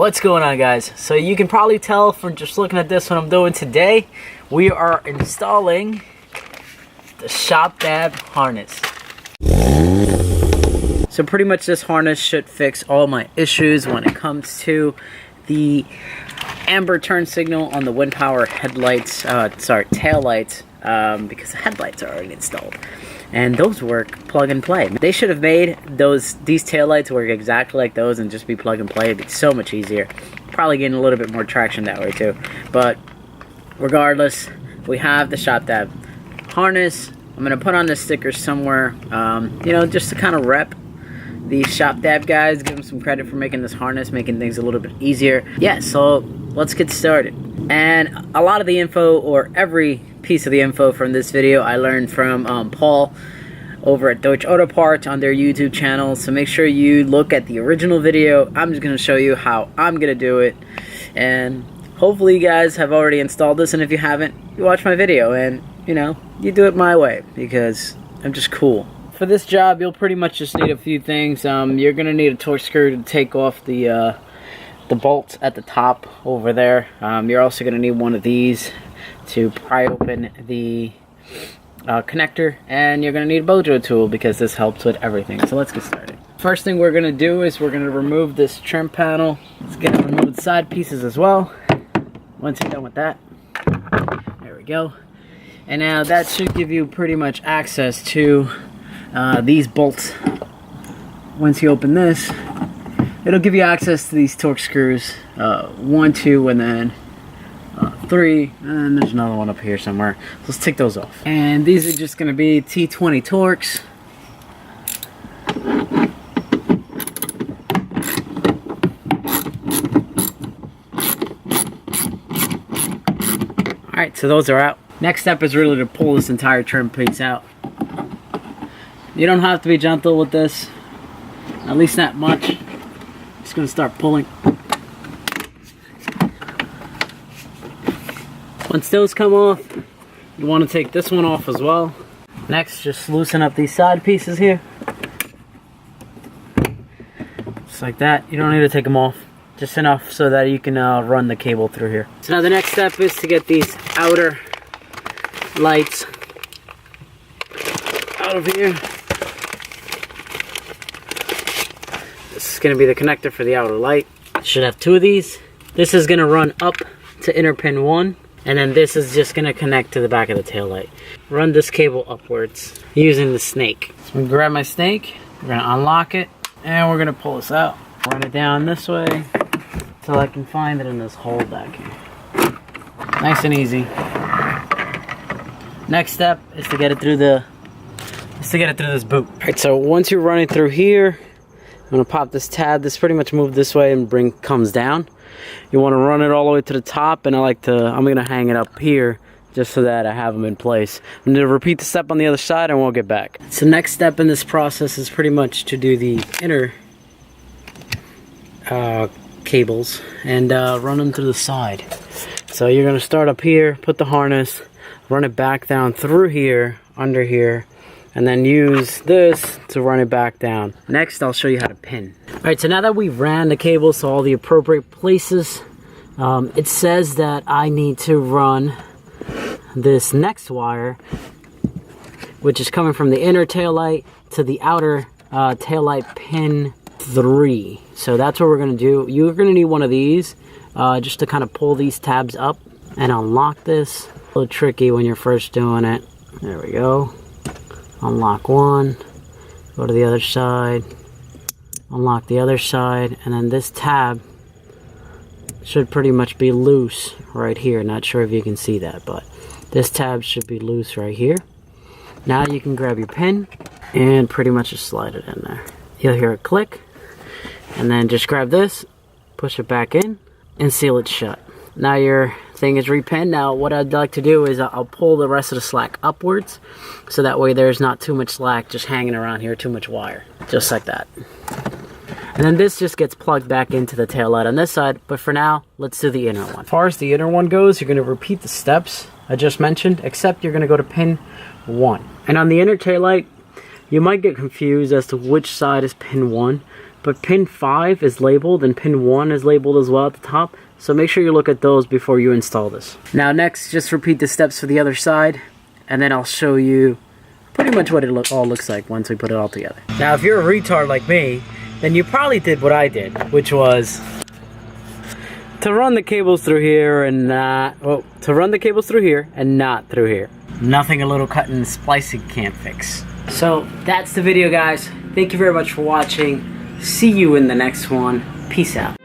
What's going on, guys? So you can probably tell from just looking at this what I'm doing today. We are installing the SHOPDAP harness. So pretty much this harness should fix all my issues when it comes to the amber turn signal on the Winpower headlights, taillights, because the headlights are already installed. And those work plug and play. They should have made these taillights work exactly like those and just be plug and play. It'd be so much easier. Probably getting a little bit more traction that way too. But regardless, we have the SHOPDAP harness. I'm gonna put on the sticker somewhere, you know, just to kind of rep the SHOPDAP guys, give them some credit for making this harness, making things a little bit easier. Yeah, so let's get started. And a lot of the info, or every piece of the info from this video, I learned from Paul over at Deutsch Auto Parts on their YouTube channel. So make sure you look at the original video. I'm just going to show you how I'm going to do it. And hopefully you guys have already installed this. And if you haven't, you watch my video and, you know, you do it my way because I'm just cool. For this job, you'll pretty much just need a few things. You're going to need a torque screw to take off the bolts at the top over there. You're also going to need one of these to pry open the connector, and you're going to need a Bojo tool because this helps with everything. So let's get started. First thing we're going to do is we're going to remove this trim panel. Let's get to remove the side pieces as well. Once you're done with that, there we go. And now that should give you pretty much access to these bolts. Once you open this, it'll give you access to these torque screws, 1, 2, and then 3, and there's another one up here somewhere. So let's take those off. And these are just going to be T20 Torx. Alright, so those are out. Next step is really to pull this entire trim piece out. You don't have to be gentle with this, at least not much. Just going to start pulling. Once those come off, you want to take this one off as well. Next, just loosen up these side pieces here. Just like that. You don't need to take them off. Just enough so that you can run the cable through here. So now the next step is to get these outer lights out of here. This is going to be the connector for the outer light. Should have 2 of these. This is going to run up to inner pin 1. And then this is just going to connect to the back of the tail light. Run this cable upwards using the snake. So I'm going to grab my snake, we're going to unlock it, and we're going to pull this out. Run it down this way until I can find it in this hole back here. Nice and easy. Next step is to get it through this boot. Alright, so once you run it through here, I'm going to pop this tab. This pretty much moves this way and comes down. You want to run it all the way to the top, and I'm going to hang it up here just so that I have them in place. I'm going to repeat the step on the other side and we'll get back. So next step in this process is pretty much to do the inner cables and run them to the side. So you're going to start up here, put the harness, run it back down through here, under here, and then use this to run it back down. Next, I'll show you how to pin. Alright, so now that we've ran the cables to all the appropriate places, it says that I need to run this next wire, which is coming from the inner taillight to the outer taillight pin 3. So that's what we're going to do. You're going to need one of these just to kind of pull these tabs up and unlock this. A little tricky when you're first doing it. There we go. Unlock one, go to the other side, unlock the other side, and then this tab should pretty much be loose right here. Not sure if you can see that, but this tab should be loose right here. Now you can grab your pin and pretty much just slide it in there. You'll hear it click, and then just grab this, push it back in, and seal it shut. Now your thing is repinned. Now what I'd like to do is I'll pull the rest of the slack upwards so that way there's not too much slack just hanging around here, too much wire, just like that. And then this just gets plugged back into the tail light on this side, but for now, let's do the inner one. As far as the inner one goes, you're going to repeat the steps I just mentioned, except you're going to go to pin 1. And on the inner tail light, you might get confused as to which side is pin 1, but pin 5 is labeled and pin 1 is labeled as well at the top. So make sure you look at those before you install this. Now next, just repeat the steps for the other side, and then I'll show you pretty much what it all looks like once we put it all together. Now if you're a retard like me, then you probably did what I did, which was to run the cables through here and not, well, to run the cables through here and not through here. Nothing a little cutting and splicing can't fix. So that's the video, guys. Thank you very much for watching. See you in the next one. Peace out.